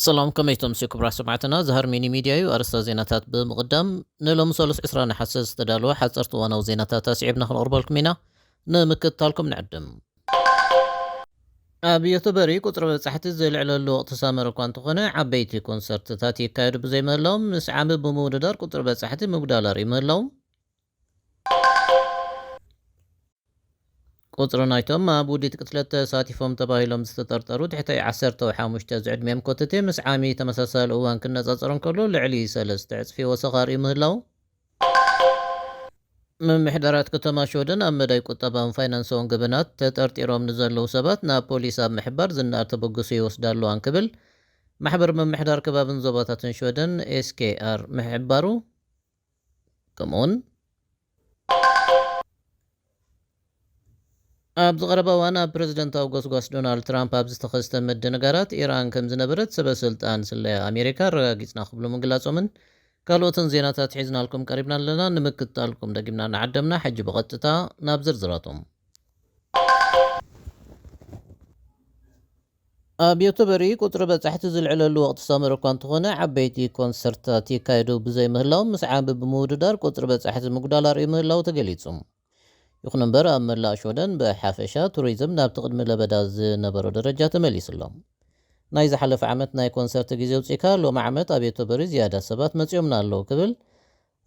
سلام كميتم سي كبرى سمعتنا زهر ميني ميديا وأرسل زيناتات بمقدم نلوم سولس عسران حساس تدالو حصرت وانا وزيناتات سعيبنا خلقربالكم مينا نمكت تالكم نعدم أبي يتبري كتر بصحة الزل على الوقت سامر كوانت خنا عبيتي كونسرت تاتي كايد بزي مهلوم مس عامل بموددار كتر بصحة مقدالار مهلوم ቁጽሪ ናይቶም ኣብ ውዲት ቅትለት ተሳቲፎም ተባሂሎም ዝተጠርጠሩ ትሕቲ 15 ዝዕድሜም ኮተቴ ምስ ዓሚ ተመሳሳሊ እዋን ክነጻጸር እንከሎ ልዕሊ 3 ዕጽፊ ወሰኻሪ ምህላው ምምሕዳራት ከተማ ሾደን ኣብ መዳይ ቁጠባን ፋይናንሳውን ገበናት ተጠርጢሮም ንዘለዉ ሰባት ናብ ፖሊስ ኣብ ምሕባር ዝናር ተበግሱ ይወስዳሉ አንክብል ማሕበር ምምሕዳር ከባብን ዞባታትን ሾደን ኤስኬአር ምሕባሩ ከምኡን ኣብ ዝቐረበ እዋን ኣብ ፕረዚደንታዊ ጎስጓስ ዶናልድ ትራምፕ ኣብ ዝተኸስተ መደነጋራት ኢራን ከም ዝነበረት ሰበስልጣን ስለያ ኣሜሪካ ረጋጊፅና ክብሉ ምግላጾምን ካልኦትን ዜናታት ሒዝናልኩም ቀሪብና ኣለና ንምክትታልኩም ደጊምና ንዓደምና ሕጂ ብቐጥታ ናብ ዝርዝራቶም ኣብ ዮቶበሪ ቁጥሪ በጻሕቲ ዝልዕለሉ ወቕቲ ሰመረ እኳ እንተኾነ ዓበይቲ ኮንሰርታት ይካየዱ ብዘይ ምህላው ምስ ዓንቢ ብምውድዳር ቁጥሪ በጻሕቲ ምጉዳል ኣርእዩ ምህላው ተገሊጹ ይኹን እምበር ኣብ መላእ ሾደን ብሓፈሻ ቱሪዝም ናብ ትቕድሚ ለበዳ ዝነበሮ ደረጃ ተመሊሱሎም ናይ ዝሓለፈ ዓመት ናይ ኮንሰርት ግዜ ውፅኢካ ሎሚ ዓመት ኣብ ዮቶበሪ ዝያዳ ሰባት መፂኦምና ኣለዉ ክብል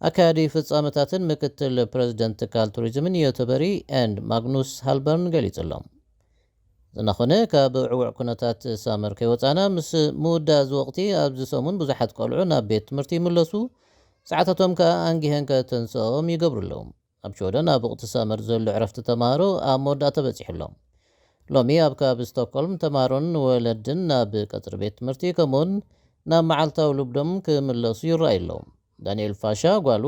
ኣካያዲ ፍጻመታትን ምክትል ፕረዚደንት ትካል ቱሪዝምን ዮቶበሪ ኤንድ ማግኑስ ሃልበርን ገሊጹሎም ዝናኾነ ካብ ዕውዕ ኩነታት ሳመር ከይወፃና ምስ ምውዳዝ ወቕቲ ኣብዚ ሰሙን ብዙሓት ቆልዑ ናብ ቤት ትምህርቲ ይምለሱ ሰዓታቶም ከዓ ኣንጊሄን ከተንስኦም ይገብሩለዎም ኣብ ሾደን ኣብ ወቕቲ ሳመር ዘሎ ዕረፍቲ ተማሃሮ ኣብ መወዳእታ በፂሕሎም ሎሚ ኣብ ከባቢ ስቶክሆልም ተማሃሮን ወለድን ናብ ቀጽሪ ቤት ትምህርቲ ከምኡውን ናብ መዓልታዊ ልብዶም ክምለሱ ይረኣዩሎም ዳንኤል ፋሻ ጓሉ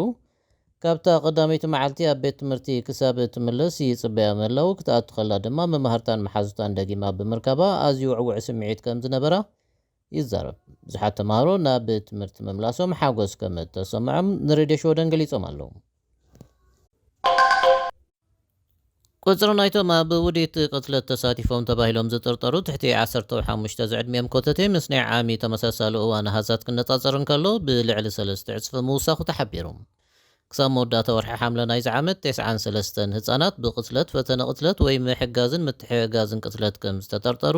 ካብታ ቀዳመይቲ መዓልቲ ኣብ ቤት ትምህርቲ ክሳብ ትምለስ ይጽበያ መላው ክትኣቱ ከላ ድማ መምሃርታን መሓዙታን ደጊማ ብምርካባ ኣዝዩ ዕውዕ ስምዒት ከም ዝነበራ ይዛረብ ብዙሓት ተማሃሮ ናብ ትምህርቲ ምምላሶም ሓጎስ ከም ተሰምዖም ንሬድዮ ሾደን ገሊጾም ኣለዉ ቁጽሪ ናይቶም ኣብ ውዲት ቅትለት ተሳቲፎም ተባሂሎም ዝጥርጠሩ ትሕቲ 15 ዝዕድሜም ኮተቴ ምስ ናይ ዓሚ ተመሳሳሊ እዋን ሃዛት ክነጻጸር እንከሎ ብልዕሊ 3 ዕጽፊ ምውሳኹ ተሓቢሩ ክሳብ መወዳእታ ወርሒ ሓምለ ናይዚ ዓመት 93 ህጻናት ብቅትለት ፈተነ ቅትለት ወይ ምሕጋዝን ምትሕጋዝን ቅትለት ከም ዝተጠርጠሩ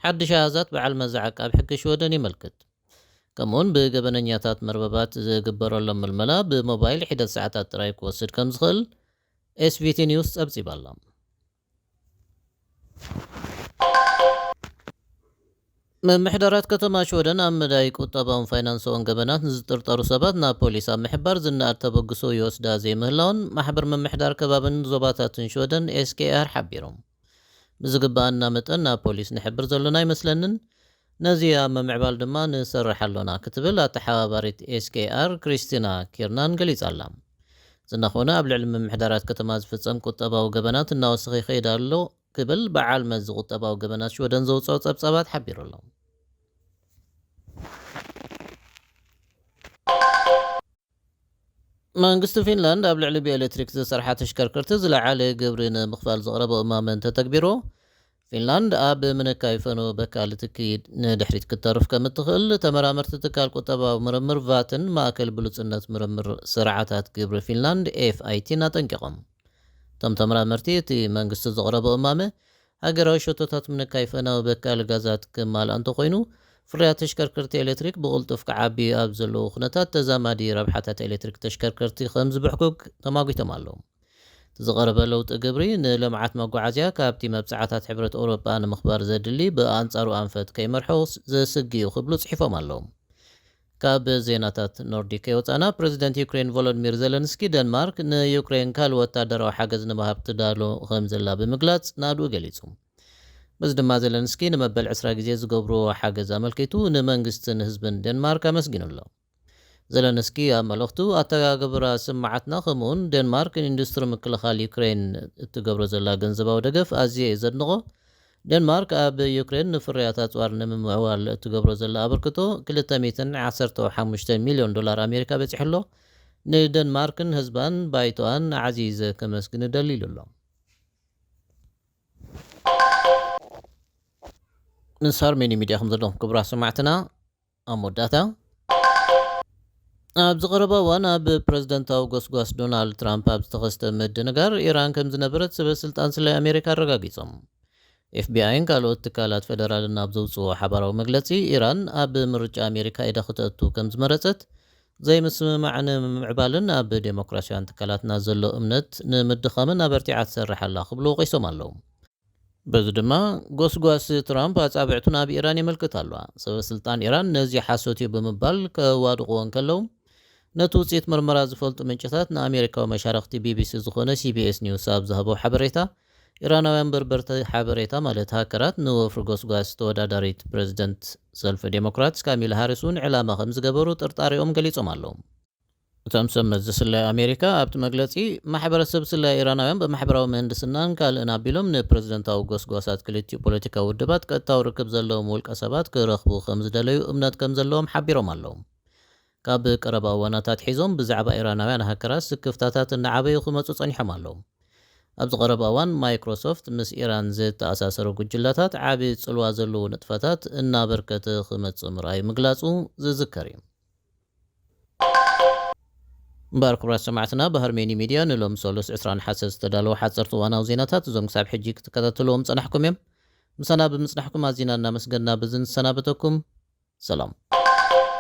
ሓድሽ ሃዛት በዓል መዛዓቃብ ሕጊ ሾደን ይመልክት ከምኡውን ብገበነኛታት መርበባት ዝግበረሎም ምልመላ ብሞባይል ሒደት ሰዓታት ጥራይ ክወስድ ከም ዝኽእል SVT ኒውስ ጸብጺባ ኣላ ምምሕዳራት ከተማ ሾደን ኣብ መዳይ ቁጠባውን ፋይናንሳውን ገበናት ንዝጥርጠሩ ሰባት ናብ ፖሊስ ኣብ ምሕባር ዝናር ተበግሶ ይወስዳ ዘይምህላውን ማሕበር ምምሕዳር ከባብን ዞባታትን ሾደን ኤስኬአር ሓቢሮም ብዝግባአና መጠን ናብ ፖሊስ ንሕብር ዘለና ይመስለንን ነዚ ኣብ ምምዕባል ድማ ንሰርሕ ኣሎና ክትብል ኣተሓባባሪት ኤስኬአር ክሪስቲና ኪርናን ገሊጻ ኣላ ዝናኾነ ኣብ ልዕሊ ምምሕዳራት ከተማ ዝፍጸም ቁጠባዊ ገበናት እናወስኺ ይኸይድ ኣሎ ክብል በዓል መዚ ቁጠባዊ ገበናት ሾደን ዘውፅኦ ጸብጻባት ሓቢሩ ኣሎ መንግስቲ ፊንላንድ ኣብ ልዕሊ ብኤሌክትሪክ ዝሰርሓ ተሽከርከርቲ ዝለዓለ ግብሪ ንምኽፋል ዘቕረበ እማመን ተተግቢሩ ፊንላንድ ኣብ ምንካይ ፈኖ በካል ትኪ ንድሕሪት ክትተርፍ ከም እትኽእል ተመራመርቲ ትካል ቁጠባዊ ምርምር ቫትን ማእከል ብሉጽነት ምርምር ስርዓታት ግብሪ ፊንላንድ ኤፍአይቲ ኣጠንቂቖም እቶም ተመራመርቲ እቲ መንግስቲ ዘቕረበ እማመ ሃገራዊ ሸቶታት ምንካይ ፈናዊ በካል ጋዛት ክማልእ እንተኾይኑ ፍርያት ተሽከርከርቲ ኤሌክትሪክ ብቕልጡፍ ክዓቢ ኣብ ዘለዉ ኩነታት ተዛማዲ ረብሓታት ኤሌክትሪክ ተሽከርከርቲ ከም ዝብሕጉግ ተማጒቶም ኣለዉ ዝቐረበ ለውጢ ግብሪ ንልምዓት መጓዓዝያ ካብቲ መብጻዕታት ሕብረት ኤውሮጳ ንምኽባር ዘድሊ ብኣንጻሩ ኣንፈት ከይመርሖ ዘስግዩ ክብሉ ጽሒፎም ኣለዉ ካብ ዜናታት ኖርዲክ የወፃና ፕረዚደንት ዩክሬን ቮሎዲሚር ዘለንስኪ ደንማርክ ንዩክሬን ካልእ ወታደራዊ ሓገዝ ንምሃብ ትዳሎ ከም ዘላ ብምግላጽ ናድኡ ገሊጹ በዚ ድማ ዘለንስኪ ንመበል 20 ግዜ ዝገብርዎ ሓገዝ ኣመልኪቱ ንመንግስትን ህዝብን ደንማርክ ኣመስጊኑ ኣሎ ዘለንስኪ ኣብ መልእኽቱ ኣተጋግብራ ስምዓትና ከምኡውን ደንማርክ ንኢንዱስትሪ ምክልኻል ዩክሬን እትገብሮ ዘላ ገንዘባዊ ደገፍ ኣዝየ ዘድንቆ ደንማርክ ኣብ ዩክሬን ንፍርያት ኣጽዋር ንምምዕዋል እትገብሮ ዘላ ኣበርክቶ 215 ሚልዮን ዶላር ኣሜሪካ በፂሕሎ ንደንማርክን ህዝባን ባይቶኣን ዓዚዘ ከመስግን ደሊሉ ኣሎ ንሳር ሚኒ ሚድያ ከም ዘለኹም ክቡራት ሰማዕትና ኣሞዳታ ኣብ ዝቐረበ እዋን ኣብ ፕረዚደንታዊ ጎስጓስ ዶናልድ ትራምፕ ኣብ ዝተኸስተ ምድንጋር ኢራን ከም ዝነበረት ሰበስልጣን ስለ ኣሜሪካ ኣረጋጊፆም ኤፍቢአይን ካልኦት ትካላት ፌደራልን ኣብ ዘውፅኦ ሓባራዊ መግለፂ ኢራን ኣብ ምርጫ ኣሜሪካ ኢዳ ክትእቱ ከም ዝመረፀት ዘይምስምማዕን ምዕባልን ኣብ ዴሞክራስያውን ትካላትና ዘሎ እምነት ንምድኻምን ኣበርቲዓ ትሰርሕ ኣላ ክብሉ ወቂሶም ኣለዉ በዚ ድማ ጎስጓስ ትራምፕ ኣጻብዕቱ ናብ ኢራን የመልክት ኣለዋ ሰበስልጣን ኢራን ነዚ ሓሶት እዩ ብምባል ከዋድቕዎን ከለዉ ነቲ ውፅኢት ምርመራ ዝፈልጡ ምንጭታት ንኣሜሪካዊ መሻርክቲ ቢቢሲ ዝኾነ ሲቢኤስ ኒውስ ኣብ ዝሃቦ ሓበሬታ ኢራናውያን በርበርቲ ሓበሬታ ማለት ሃከራት ንወፍሪ ጎስጓስ ተወዳዳሪት ፕረዚደንት ሰልፊ ዴሞክራትስ ካሚላ ሃሪስ እውን ዕላማ ከም ዝገበሩ ጥርጣሪኦም ገሊፆም ኣለዉ እቶም ሰመት ዝስላይ ኣሜሪካ ኣብቲ መግለፂ ማሕበረሰብ ስላይ ኢራናውያን ብማሕበራዊ ምህንድስናን ካልእን ኣቢሎም ንፕረዚደንታዊ ጎስጓሳት ክልቲኡ ፖለቲካዊ ውድባት ቀጥታዊ ርክብ ዘለዎም ውልቀ ሰባት ክረኽቡ ከም ዝደለዩ እምነት ከም ዘለዎም ሓቢሮም ኣለዉ ካብ ቀረባ እዋናታት ሒዞም ብዛዕባ ኢራናውያን ሃከራት ስክፍታታት እናዓበዩ ክመፁ ፀኒሖም ኣለዉ ኣብ ዝቐረባ እዋን ማይክሮሶፍት ምስ ኢራን ዝተኣሳሰሩ ጉጅላታት ዓብዪ ፅልዋ ዘለዎ ንጥፈታት እናበርከተ ክመፅእ ምርኣዩ ምግላፁ ዝዝከር እዩ እምበር ክቡራት ሰማዕትና ብሃርሜኒ ሚድያ ንሎም ሰሉስ 20 ሓሰት ዝተዳለወ ሓፀርቲ እዋናዊ ዜናታት እዞም ክሳብ ሕጂ ክትከታተልዎም ፀናሕኩም እዮም ምሳና ብምፅናሕኩም ኣዝና እናመስገንና ብዝንሰናበተኩም ሰላም